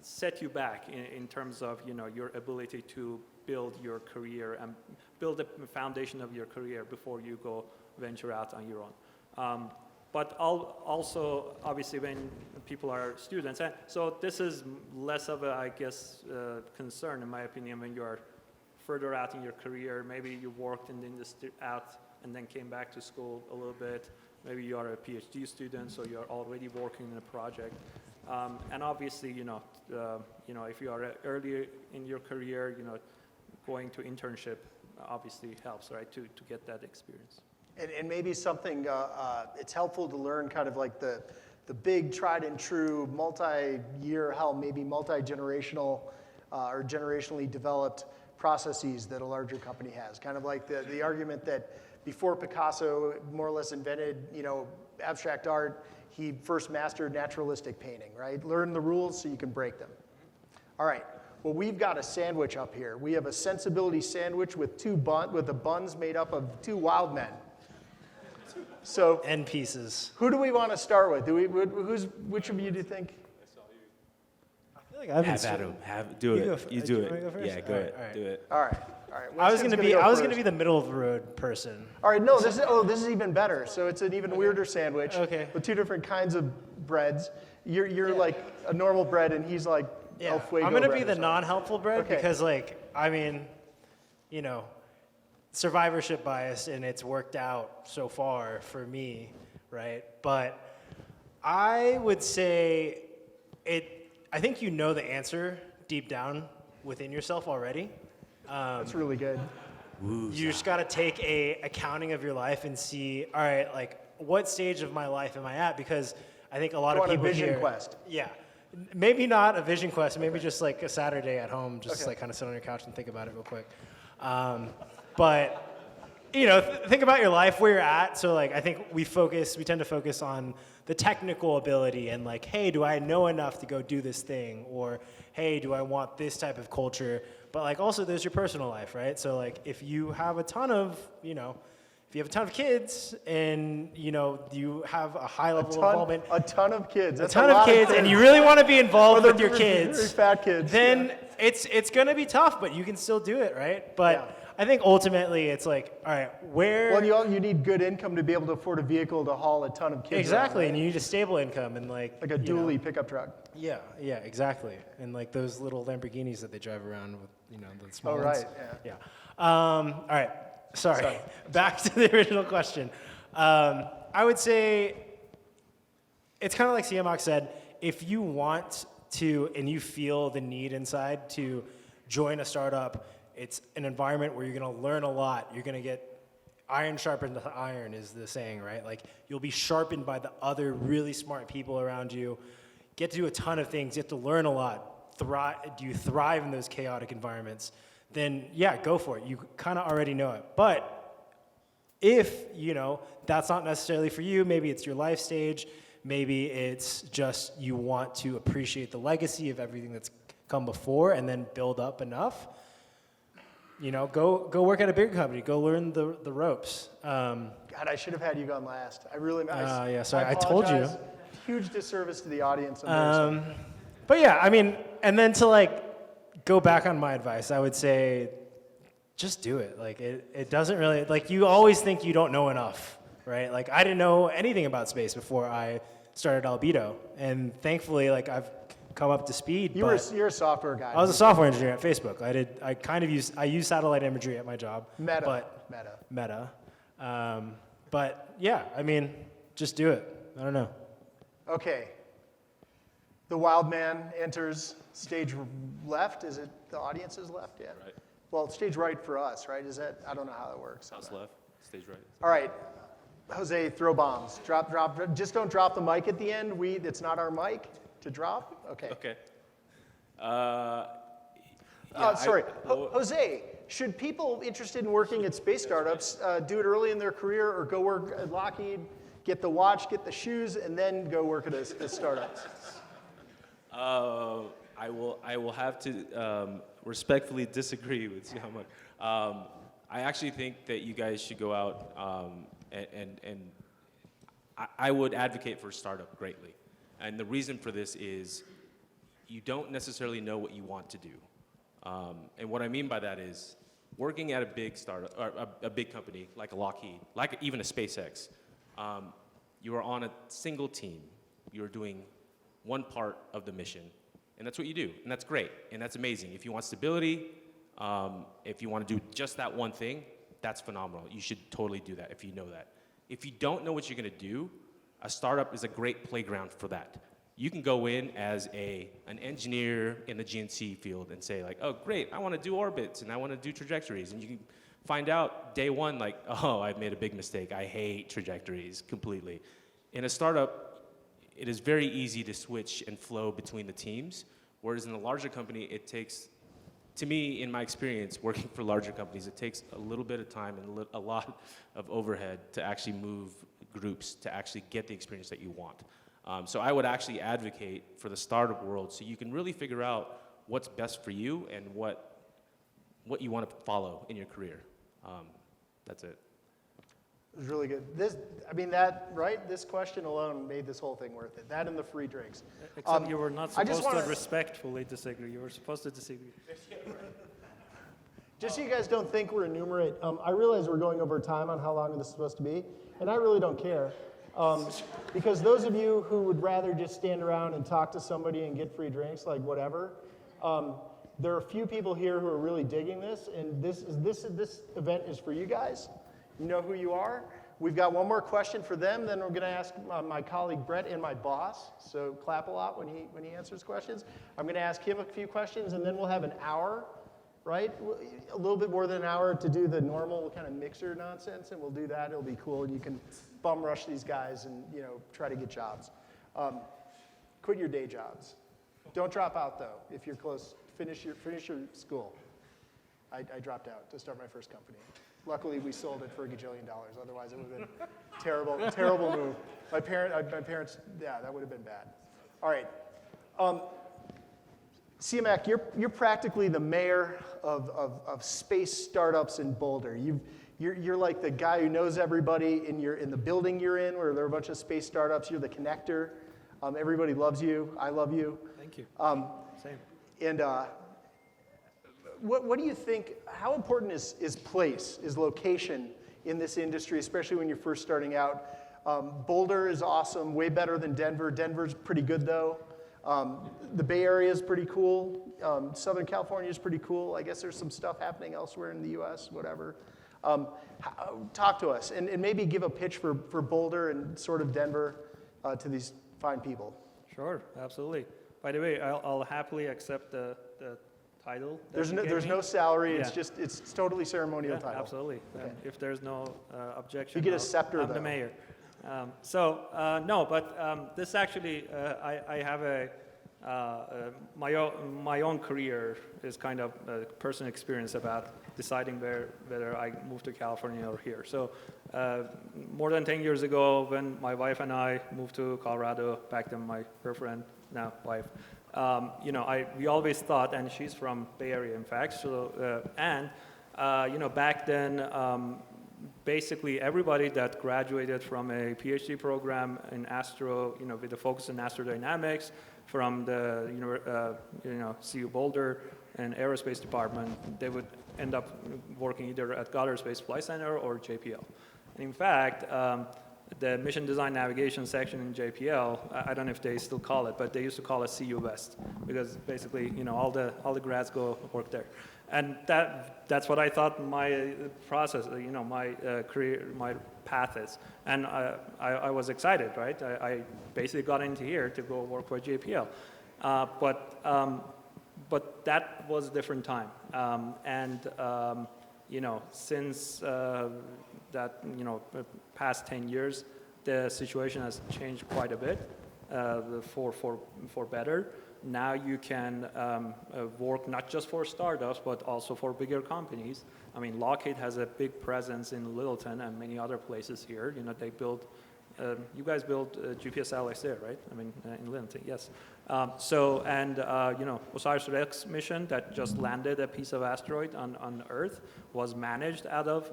set you back in terms of your ability to build your career and build the foundation of your career before you go venture out on your own. But also, obviously, when people are students, and so this is less of a, concern, in my opinion, when you're further out in your career. Maybe you worked in the industry out and then came back to school a little bit. Maybe you are a PhD student, so you're already working in a project. And obviously, if you are earlier in your career, going to internship obviously helps, right, to get that experience. And maybe something, it's helpful to learn kind of like the big tried and true multi-year, maybe multi-generational or generationally developed processes that a larger company has. Kind of like the argument that before Picasso more or less invented, abstract art, he first mastered naturalistic painting, right? Learn the rules so you can break them. All right. Well, we've got a sandwich up here. We have a sensibility sandwich with the buns made up of two wild men. So, end pieces. Who do we want to start with? Which of you do you think? I feel like I've been do it. You do it. Go first? Yeah, go ahead. All right. Do it. All right. I was gonna be the middle of the road person. All right. No, this is even better. So it's an even weirder sandwich. Okay. With two different kinds of breads. You're like a normal bread, and he's like El Fuego. I'm gonna bread be or the something. non-helpful bread because, survivorship bias, and it's worked out so far for me, right? But I would say I think you know the answer deep down within yourself already. That's really good. You just got to take a accounting of your life and see, all right, what stage of my life am I at? Because I think a lot of people on a vision here, quest. Yeah, maybe not a vision quest. Maybe just like a Saturday at home, just kind of sit on your couch and think about it real quick. But think about your life, where you're at. So like, I think we tend to focus on the technical ability and like, hey, do I know enough to go do this thing? Or, hey, do I want this type of culture? But like, also there's your personal life, right? So like, if you have a ton of kids and, you have a high level of involvement. A ton of kids. A ton of kids, and you really want to be involved with your kids. Very fat kids. Then it's going to be tough, but you can still do it, right? But I think ultimately it's like, all right, where... Well, you need good income to be able to afford a vehicle to haul a ton of kids Exactly, around, right? and you need a stable income and like a dually pickup truck. Yeah, exactly. And like those little Lamborghinis that they drive around with, the small ones. Oh, right, Yeah. All right, sorry. Back to the original question. I would say it's kind of like Siamak said, if you want to and you feel the need inside to join a startup, it's an environment where you're going to learn a lot. You're going to get iron sharpened to iron is the saying, right? Like you'll be sharpened by the other really smart people around you. Get to do a ton of things. You have to learn a lot. Do you thrive in those chaotic environments? Then yeah, go for it. You kind of already know it. But if, that's not necessarily for you, maybe it's your life stage, maybe it's just you want to appreciate the legacy of everything that's come before and then build up enough. Go work at a bigger company. Go learn the ropes. God, I should have had you gone last. Sorry, I told you. Huge disservice to the audience. But yeah, and then to go back on my advice, I would say, just do it. Like it doesn't really, you always think you don't know enough, right? Like I didn't know anything about space before I started Albedo, and thankfully, I've come up to speed. You're a software guy. I was a software engineer at Facebook. I use satellite imagery at my job. Meta. But yeah, just do it. I don't know. Okay. The wild man enters stage left. Is it the audience's left? Yeah. Right. Well, stage right for us, right? I don't know how that works. House left, stage right. All right. Jose, throw bombs. Drop. Just don't drop the mic at the end. It's not our mic to drop. Okay. Okay. Sorry. Jose, should people interested in working at space startups do it early in their career or go work at Lockheed, get the watch, get the shoes, and then go work at a startup? I will have to respectfully disagree with Siamak. I actually think that you guys should go out and I would advocate for a startup greatly. And the reason for this is you don't necessarily know what you want to do. And what I mean by that is working at a big startup, or a big company like a Lockheed, like even a SpaceX, you are on a single team. You're doing one part of the mission, and that's what you do, and that's great, and that's amazing. If you want stability, if you want to do just that one thing, that's phenomenal. You should totally do that if you know that. If you don't know what you're going to do, a startup is a great playground for that. You can go in as an engineer in the GNC field and say oh great, I want to do orbits and I want to do trajectories, and you can find out day one oh, I've made a big mistake. I hate trajectories completely. In a startup, it is very easy to switch and flow between the teams, whereas in a larger company, it takes, to me, in my experience working for larger companies, it takes a little bit of time and a lot of overhead to actually move groups to actually get the experience that you want. So I would actually advocate for the startup world so you can really figure out what's best for you and what you want to follow in your career. That's it. It was really good. This question alone made this whole thing worth it. That and the free drinks. Except you were not supposed to respectfully disagree. You were supposed to disagree. Just so you guys don't think we're enumerate, I realize we're going over time on how long this is supposed to be, and I really don't care. Because those of you who would rather just stand around and talk to somebody and get free drinks, whatever, there are a few people here who are really digging this, and this event is for you guys. You know who you are. We've got one more question for them, then we're going to ask my colleague Brett and my boss, so clap a lot when he answers questions. I'm going to ask him a few questions, and then we'll have an hour, right? A little bit more than an hour to do the normal kind of mixer nonsense, and we'll do that. It'll be cool, and you can bum rush these guys and try to get jobs. Quit your day jobs. Don't drop out though. If you're close, finish your school. I dropped out to start my first company. Luckily, we sold it for $1 gajillion. Otherwise, it would have been terrible, terrible move. My parents, yeah, that would have been bad. All right. Siamak, you're practically the mayor of space startups in Boulder. You're like the guy who knows everybody in the building you're in, where there are a bunch of space startups. You're the connector. Everybody loves you. I love you. Thank you. Same. And what do you think, how important is place, is location in this industry, especially when you're first starting out? Boulder is awesome, way better than Denver. Denver's pretty good, though. The Bay Area is pretty cool. Southern California is pretty cool. I guess there's some stuff happening elsewhere in the US, whatever. Talk to us, and maybe give a pitch for Boulder and sort of Denver to these fine people. Sure, absolutely. By the way, I'll happily accept the title. There's no salary. Yeah. It's totally ceremonial Yeah, title. absolutely. Okay. If there's no objection, You get a scepter, I'm though. the mayor. No, but this actually, I have my own career is kind of a personal experience about deciding whether I move to California or here. So more than 10 years ago, when my wife and I moved to Colorado, back then my girlfriend, now wife, we always thought, and she's from Bay Area, in fact. So back then, basically everybody that graduated from a PhD program in astro, with a focus in astrodynamics, from the CU Boulder and aerospace department, they would end up working either at Goddard Space Flight Center or JPL. And in fact, the mission design navigation section in JPL, I don't know if they still call it, but they used to call it CU West, because basically, all the grads go work there. And that's what I thought my process, my career, my path is. And I was excited, right? I basically got into here to go work for JPL. But that was a different time. Since that, past 10 years, the situation has changed quite a bit for better. Now you can work not just for startups, but also for bigger companies. I mean, Lockheed has a big presence in Littleton and many other places here. They build, you guys build GPS satellites there, right? I mean, in Littleton, yes. Osiris-Rex mission that just landed a piece of asteroid on Earth was managed out of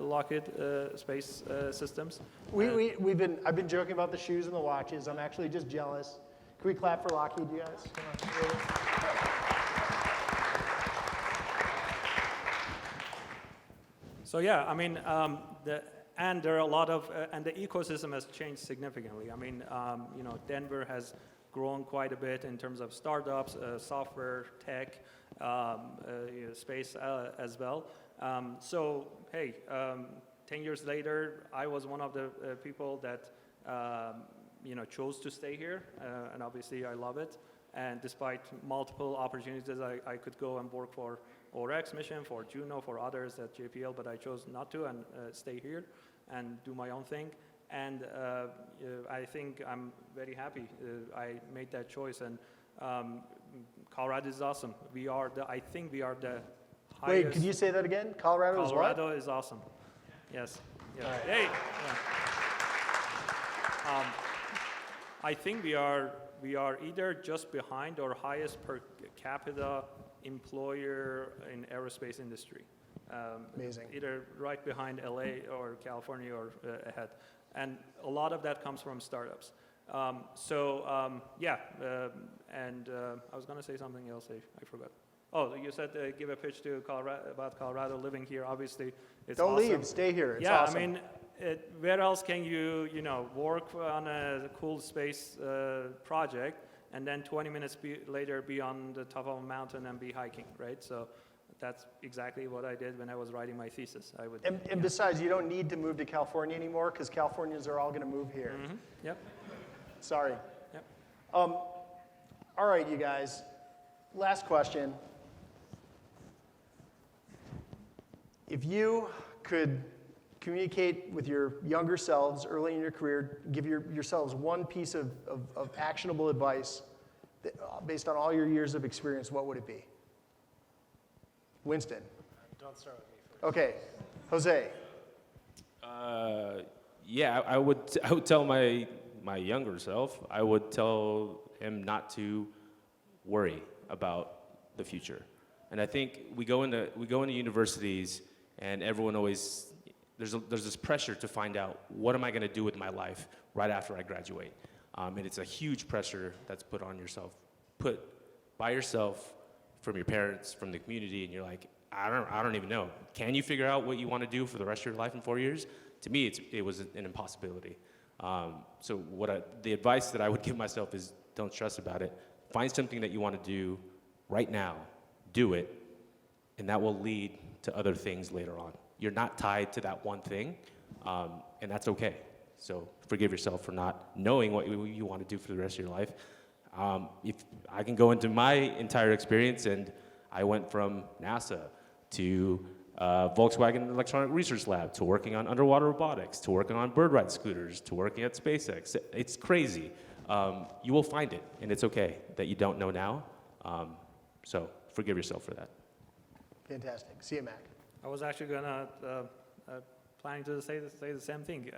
Lockheed Space Systems. I've been joking about the shoes and the watches. I'm actually just jealous. Can we clap for Lockheed, you guys? Come on. Really? So yeah, I mean, and there are a lot of, and the ecosystem has changed significantly. I mean, Denver has grown quite a bit in terms of startups, software, tech, space as well. So hey, 10 years later, I was one of the people that chose to stay here, and obviously I love it. And despite multiple opportunities, I could go and work for ORX mission, for Juno, for others at JPL, but I chose not to and stay here and do my own thing. And I think I'm very happy I made that choice. And Colorado is awesome. I think we are the highest. Wait, could you say that again? Colorado is what? Colorado is awesome. Yes. Yeah. Right. Hey. Yeah. I think we are either just behind or highest per capita employer in aerospace industry. Amazing. Either right behind LA or California or ahead. And a lot of that comes from startups. And I was going to say something else, I forgot. Oh, you said give a pitch to about Colorado, living here. Obviously, it's Don't awesome. leave, stay here. It's yeah, awesome. I mean, where else can you work on a cool space project and then 20 minutes later be on the top of a mountain and be hiking, right? So that's exactly what I did when I was writing my thesis. And besides, you don't need to move to California anymore because Californians are all going to move here. Mm-hmm. Yep. Sorry. Yep. All right, you guys. Last question. If you could communicate with your younger selves early in your career, give yourselves one piece of actionable advice based on all your years of experience, what would it be? Winston. Don't start with me first. Okay. Jose. Yeah, I would tell my younger self, I would tell him not to worry about the future. And I think we go into universities, and everyone always there's this pressure to find out what am I going to do with my life right after I graduate, and it's a huge pressure that's put by yourself, from your parents, from the community, and you're like, I don't even know. Can you figure out what you want to do for the rest of your life in 4 years? To me, it was an impossibility. So the advice that I would give myself is don't stress about it. Find something that you want to do right now, do it, and that will lead to other things later on. You're not tied to that one thing, and that's okay. So forgive yourself for not knowing what you want to do for the rest of your life. If I can go into my entire experience, and I went from NASA to Volkswagen Electronic Research Lab, to working on underwater robotics, to working on bird ride scooters, to working at SpaceX. It's crazy. You will find it, and it's okay that you don't know now. So forgive yourself for that. Fantastic. Siamak. I was actually gonna planning to say the same thing.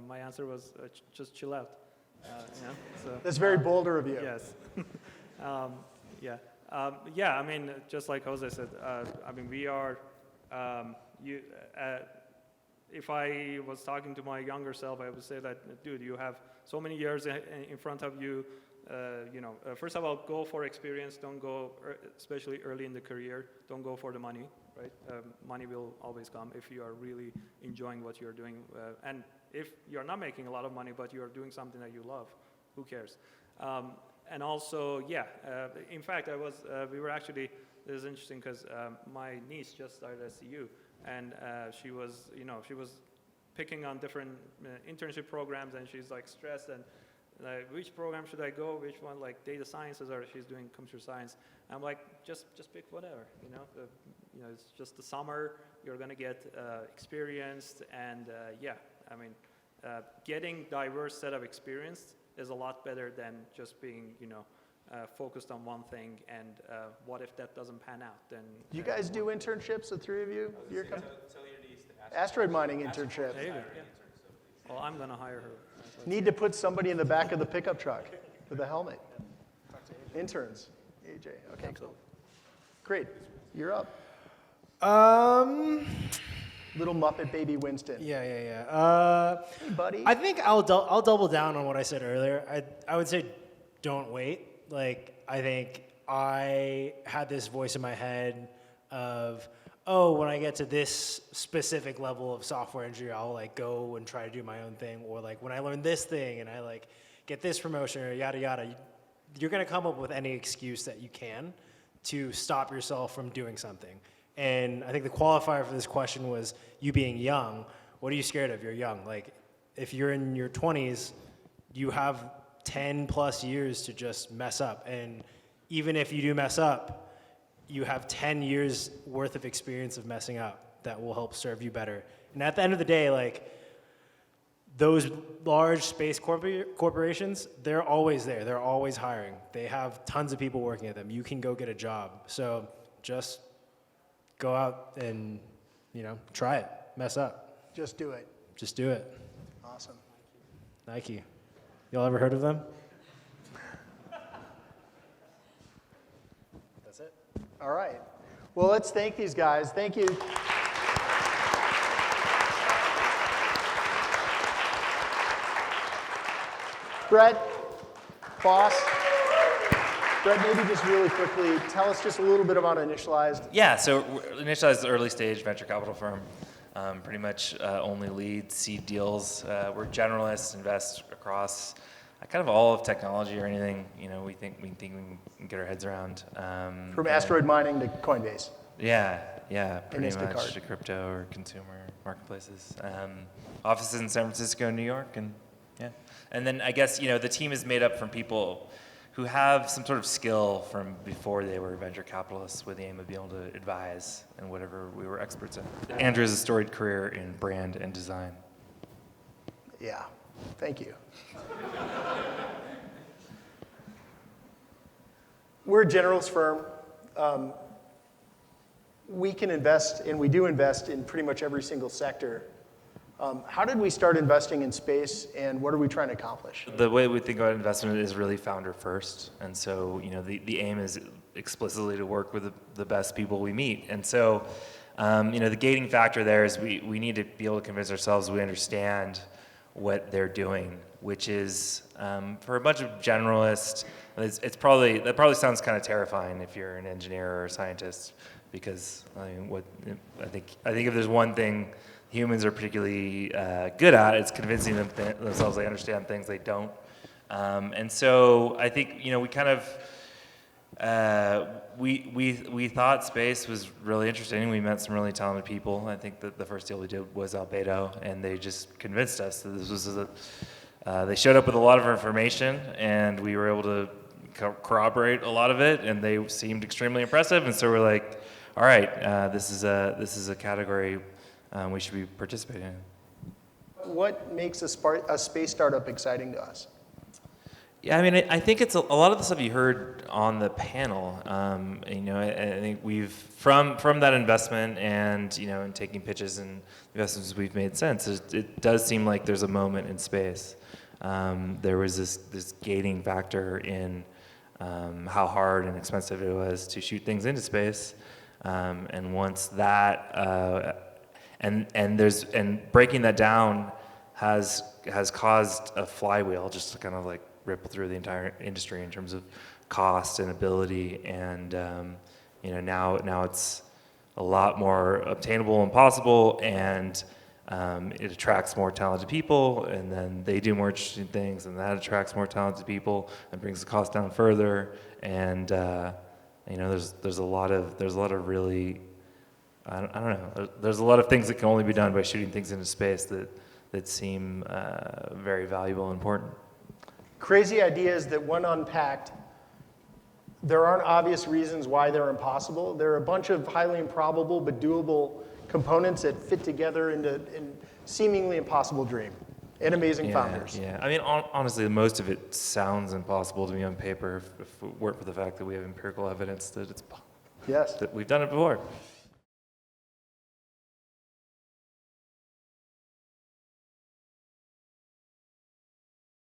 My answer was just chill out. So, That's very Boulder of you. yes. Yeah. I mean, just like Jose said, I mean, we are. If I was talking to my younger self, I would say that, dude, you have so many years in front of you. First of all, go for experience. Don't go, especially early in the career, don't go for the money, right? Money will always come if you are really enjoying what you're doing. And if you're not making a lot of money, but you're doing something that you love, who cares? And also, in fact, we were actually, it was interesting because my niece just started at CU, and she was picking on different internship programs, and she's like stressed, and like, which program should I go? Which one, like data sciences, or she's doing computer science? I'm like, just pick whatever. It's just the summer. You're gonna get experienced, and I mean, getting diverse set of experience is a lot better than just being, focused on one thing. And what if that doesn't pan out? Then Do you guys do internships, the three of you? Tell your niece to Asteroid mining internship. there you go. Yeah. Well, I'm gonna hire her. Need to put somebody in the back of the pickup truck with a helmet. Interns. AJ. Okay, cool. Great. You're up. Little Muppet baby Winston. Yeah. Hey, buddy. I think I'll double down on what I said earlier. I would say don't wait. Like, I think I had this voice in my head of, when I get to this specific level of software engineer, I'll like go and try to do my own thing. Or like when I learn this thing and I like get this promotion or yada yada, you're gonna come up with any excuse that you can to stop yourself from doing something. And I think the qualifier for this question was you being young. What are you scared of? You're young. Like, if you're in your 20s, you have 10 plus years to just mess up. And even if you do mess up, you have 10 years worth of experience of messing up that will help serve you better. And at the end of the day, like, those large space corporations, they're always there. They're always hiring. They have tons of people working at them. You can go get a job. So just go out and, try it. Mess up. Just do it. Just do it. Awesome. Nike. Y'all ever heard of them? That's it. All right. Well, let's thank these guys. Thank you. Brett, boss. Brett, maybe just really quickly, tell us just a little bit about Initialized. Yeah, so Initialized is an early stage venture capital firm. Pretty much only lead seed deals. We're generalists, invest across kind of all of technology or anything we think we can get our heads around. From asteroid mining to Coinbase. Yeah, pretty Instacart. much to crypto or consumer marketplaces. Offices in San Francisco, New York, and then I guess the team is made up from people who have some sort of skill from before they were venture capitalists with the aim of being able to advise in whatever we were experts in. Andrew has a storied career in brand and design. Yeah, thank you. We're a generalist firm. we can invest, and we do invest in pretty much every single sector. How did we start investing in space, and what are we trying to accomplish? The way we think about investment is really founder first, and so the aim is explicitly to work with the best people we meet, and so the gating factor there is we need to be able to convince ourselves we understand what they're doing, which is for a bunch of generalists, that probably sounds kind of terrifying if you're an engineer or a scientist, because I think if there's one thing humans are particularly good at, it's convincing themselves they understand things they don't. And so I think we kind of we thought space was really interesting. We met some really talented people. I think that the first deal we did was Albedo, and they just convinced us that this was they showed up with a lot of information, and we were able to corroborate a lot of it, and they seemed extremely impressive. And so we're like, all right, this is a category we should be participating in. What makes a space startup exciting to us? Yeah, I mean, I think it's a lot of the stuff you heard on the panel. I think we've from that investment and and taking pitches and investments we've made since. It does seem like there's a moment in space. There was this gating factor in how hard and expensive it was to shoot things into space, and once that and breaking that down has caused a flywheel just to kind of like ripple through the entire industry in terms of cost and ability, and now it's a lot more obtainable and possible, and it attracts more talented people, and then they do more interesting things, and that attracts more talented people and brings the cost down further, and there's a lot of really I don't know. There's a lot of things that can only be done by shooting things into space that seem very valuable and important. Crazy ideas that, when unpacked, there aren't obvious reasons why they're impossible. There are a bunch of highly improbable but doable components that fit together into seemingly impossible dream. And amazing founders. Yeah, I mean, honestly, most of it sounds impossible to me on paper if it weren't for the fact that we have empirical evidence that that we've done it before.